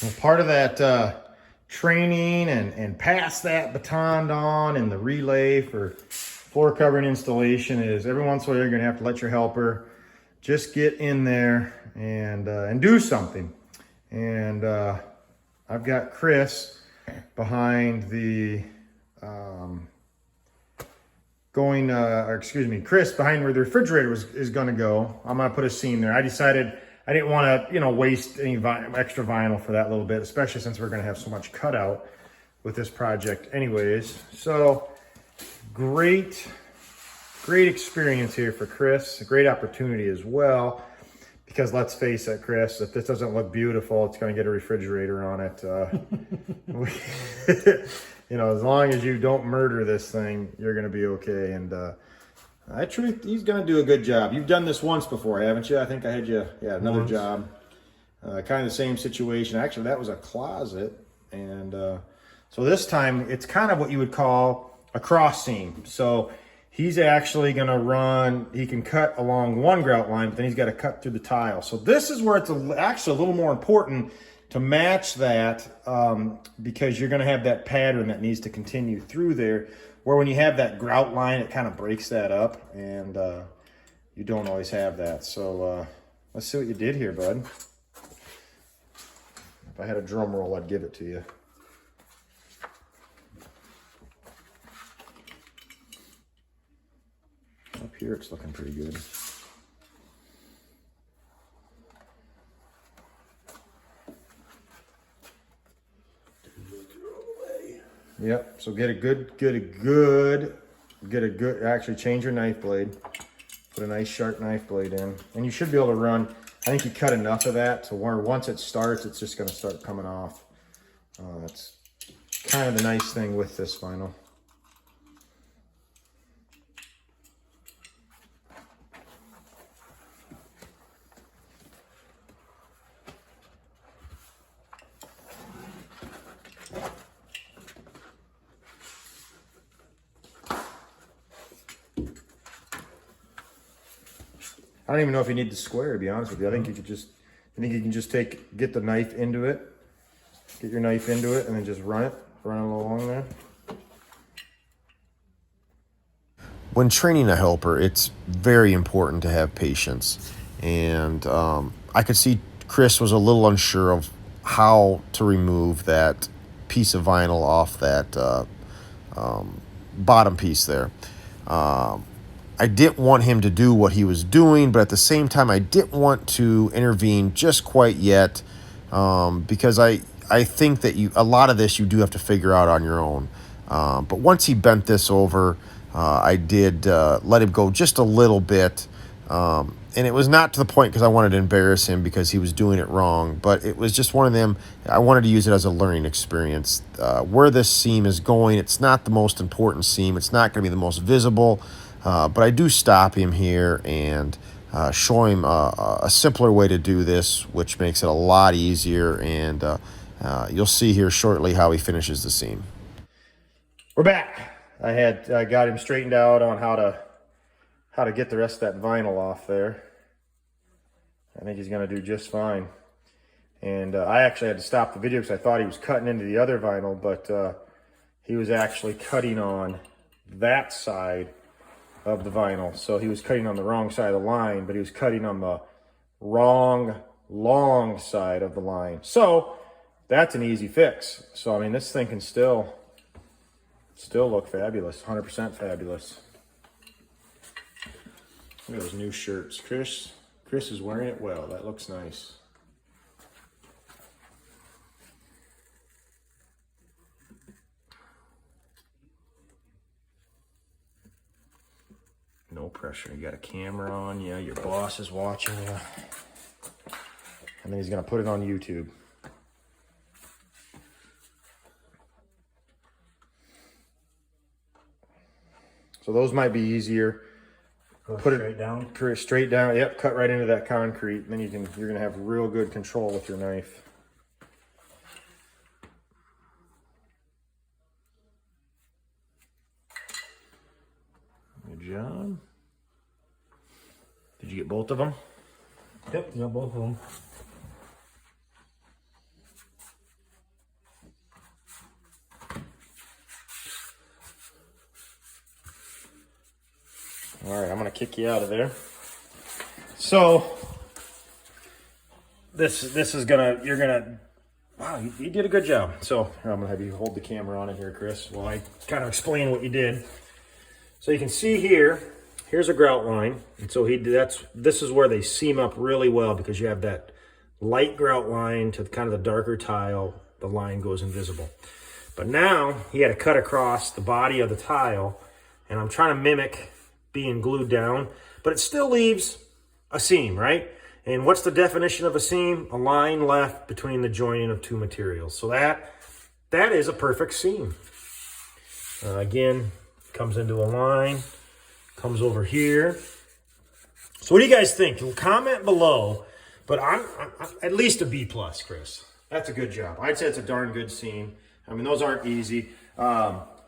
Well, part of that training and pass that baton on and the relay for floor covering installation is every once in a while you're going to have to let your helper just get in there and do something. And I've got Chris behind the Chris behind where the refrigerator is going to go. I'm going to put a seam there. I decided I didn't want to, waste any extra vinyl for that little bit, especially since we're going to have so much cutout with this project anyways. So great experience here for Chris. A great opportunity as well, because let's face it, Chris, if this doesn't look beautiful, it's going to get a refrigerator on it. As long as you don't murder this thing, you're going to be okay. And he's going to do a good job. You've done this once before, haven't you? I think I had you, another once. Job. Kind of the same situation. Actually, that was a closet. And so this time, it's kind of what you would call a cross seam. So he's actually going to run, he can cut along one grout line, but then he's got to cut through the tile. So this is where it's actually a little more important to match that, because you're going to have that pattern that needs to continue through there, where when you have that grout line, it kind of breaks that up, and you don't always have that. So let's see what you did here, bud. If I had a drum roll, I'd give it to you. Up here, it's looking pretty good. Yep. So actually change your knife blade. Put a nice sharp knife blade in, and you should be able to run. I think you cut enough of that to where once it starts, it's just going to start coming off. That's kind of the nice thing with this vinyl. I don't even know if you need the square, to be honest with you. I think you can just get the knife into it, get your knife into it, and then just run it along there. When training a helper, it's very important to have patience. And I could see Chris was a little unsure of how to remove that piece of vinyl off that bottom piece there. I didn't want him to do what he was doing, but at the same time, I didn't want to intervene just quite yet, because I think that a lot of this you do have to figure out on your own. But once he bent this over, I did let him go just a little bit, and it was not to the point because I wanted to embarrass him because he was doing it wrong, but it was just one of them. I wanted to use it as a learning experience. Where this seam is going, it's not the most important seam. It's not going to be the most visible. But I do stop him here and show him a simpler way to do this, which makes it a lot easier. And you'll see here shortly how he finishes the seam. We're back. I got him straightened out on how to get the rest of that vinyl off there. I think he's going to do just fine. And I actually had to stop the video because I thought he was cutting into the other vinyl, but he was actually cutting on that side of the vinyl. So he was cutting on the wrong side of the line, but he was cutting on the wrong long side of the line. So that's an easy fix. So I mean, this thing can still look fabulous, 100% fabulous. Look at those new shirts. Chris is wearing it well. That looks nice. No pressure. You got a camera on you. Your boss is watching you. And then he's going to put it on YouTube. So those might be easier. Put it straight down. Straight down. Yep, cut right into that concrete. And then you're going to have real good control with your knife. Good job. Did you get both of them? Yep, got both of them. All right, I'm gonna kick you out of there. So this is gonna, you're gonna, wow, you did a good job. So here, I'm gonna have you hold the camera on it here, Chris, while I kind of explain what you did. So you can see here, here's a grout line, and so this is where they seam up really well, because you have that light grout line to kind of the darker tile. The line goes invisible. But now he had to cut across the body of the tile, and I'm trying to mimic being glued down, but it still leaves a seam, right? And what's the definition of a seam? A line left between the joining of two materials. So that is a perfect seam. Again, comes into a line, comes over here. So what do you guys think? Comment below, but I'm at least a B+, Chris. That's a good job. I'd say it's a darn good seam. I mean, those aren't easy.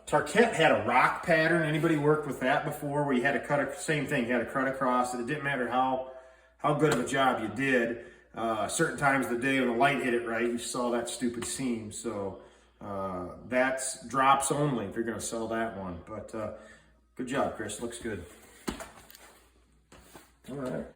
Tarquette had a rock pattern. Anybody worked with that before, where you had to cut same thing, you had to cut across it. It didn't matter how good of a job you did. Certain times of the day when the light hit it right, you saw that stupid seam. So that's drops only if you're going to sell that one. But good job, Chris. Looks good. All right.